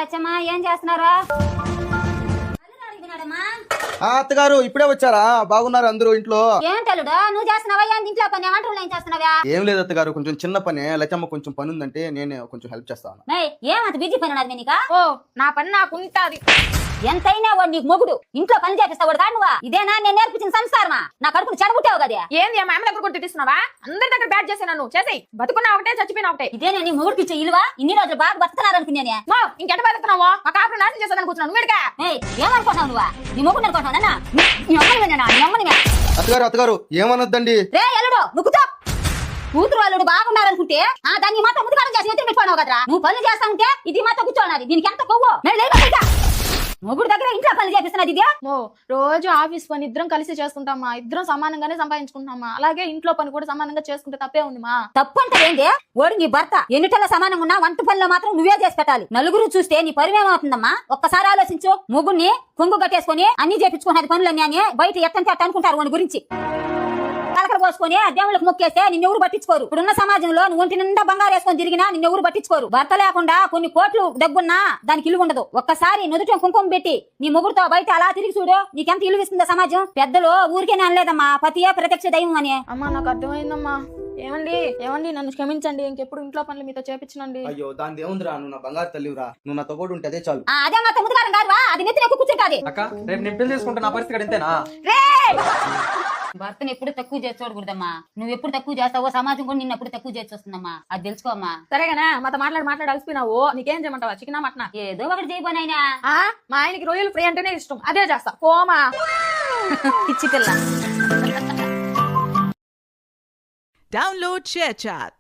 లచ్చమ్మా ఏం చేస్తున్నారా? అత్తగారు ఇప్పుడే వచ్చారా? బాగున్నారు అందరూ ఇంట్లో? ఏం తెలుడా నువ్వు చేస్తున్నావా? ఇంట్లో పని వంటలు ఏం చేస్తున్నావా? ఏం లేదు అత్తగారు, కొంచెం చిన్న పని. లచ్చమ్మ కొంచెం పని ఉందంటే నేను కొంచెం హెల్ప్ చేస్తాను. ఏమంత బిజీ పని ఉన్నది నీకా? ఓ నా పని నాకు ఉంటాది. ఎంతైనా వాడు నీకు మొగుడు, ఇంట్లో పని చేపిస్తావాడు కాదు నువ్వా? ఇదేనా నేను నేర్పించిన సంస్కారమా? నా కడుపును చెడగొట్టావు కదా. ఏంది మా అమ్మ దగ్గర కూడా తిట్టిస్తున్నావా? అందరి దగ్గర బ్యాట్ చేసాను, నువ్వు చేసేయి. బతుకున్నా ఒకటే, చచ్చిపోయినా ఒకటే. ఇదేనా నీ మొగుడికి ఇచ్చే ఇలువ? ఇన్ని రోజులు బాగా బతుకుతున్నారనుకున్నానే. ఇంకెట బతుకున్నావో మా కాపురం నాశనం చేసేదని కూర్చున్నాను. నువ్వుగా ఏమనుకుంటున్నావు నువ్వా? నీ మొగుడు అనుకుంటున్నానా? నీ అమ్మని అత్తగారు అత్తగారు ఏమనొద్దండి. రే ఎల్లుడు నువ్వు కూతురు అల్లుడు బాగున్నారనుకుంటే దాన్ని మాత్రం ముద్దుకారం చేసి ఎత్తి పెట్టుకోవడం కదరా. నువ్వు పనులు చేస్తా ఉంటే ఇది మాత్రం కూర్చోనాది. దీనికి ఎంత కొవ్వు. మొగుడు దగ్గర ఇంట్లో పనులు చేపిస్తున్నది ఇదే. రోజు ఆఫీస్ పని ఇద్దరం కలిసి చేసుకుంటామా, ఇద్దరం సమానంగానే సంపాదించుకుంటామా. అలాగే ఇంట్లో పని కూడా సమానంగా చేసుకుంటే తప్పే ఉంది మా. తప్పు అంటే ఏంటి? ఓడి నీ భర్త ఎన్నిటల్లో సమానంగా ఉన్నా వంట పనిలో మాత్రం నువ్వే చేసి పెట్టాలి. నలుగురు చూస్తే నీ పరిమేమవుతుందమ్మా? ఒక్కసారి ఆలోచించు. ముగ్గురిని కొంగు కట్టేసుకుని అన్ని చేపించుకున్నది పనులన్నీ అని బయట ఎట్టంటే అట్ట అనుకుంటారు వాడి గురించి. కలకడ పోసుకొని దేవుళ్ళకి మొక్కేస్తే నిన్నెవరు పట్టించుకోరు. ఇప్పుడున్న సమాజంలో నువ్వు ఒంటి నిండా బంగారు వేసుకొని తిరిగినా నిన్నెవరు పట్టించుకోరు. భర్త లేకుండా కొన్ని కోట్లు డబ్బున్నా దానికి ఇల్లు ఉండదు. ఒక్కసారి నుదుట కుంకుమ పెట్టి నీ మొగుడుతో బయట అలా తిరిగి చూడు, నీకెంత ఇల్లు ఇస్తుందా సమాజం. పెద్దలు ఊరికేనే అనలేదమ్మా, పతియే ప్రత్యక్ష దైవం అని. అమ్మా నాకు అర్థమైందమ్మా. ఏమండి నన్ను క్షమించండి. ఇంకెప్పుడు ఇంట్లో పనులు మీతో చేపించనండి. అయ్యో దాని దేవుందిరా, నువ్వు నా బంగారు తల్లిరా. నువ్వు నాతో కూడా ఉంటే అదే చాలు. అదే మాత్రం ముద్దుగారం కాదువా? అది నెత్తిన కూర్చుని కాదు. అక్క రేపు నేను పెళ్లి చేసుకుంటే నా పరిస్థితి ఎంతేనా? భర్తను ఎప్పుడు తక్కువ చేసి చూడకూడదమ్మా. నువ్వు ఎప్పుడు తక్కువ చేస్తావో సమాజం కూడా నిన్ను ఎప్పుడు తక్కువ చేసి వస్తుందమ్మా. అది తెలుసుకోమ్మా. సరేగానే మాతో మాట్లాడి అలసిపోయినావు. నీకేం చేయమంటావా? చికెనా మటనా? ఏదో ఒకటి చేయబోనైనా. మా ఆయనకి రొయ్యలు ఫ్రై అంటేనే ఇష్టం, అదే చేస్తా. పోమా పిచ్చి పిల్ల. Download ShareChat.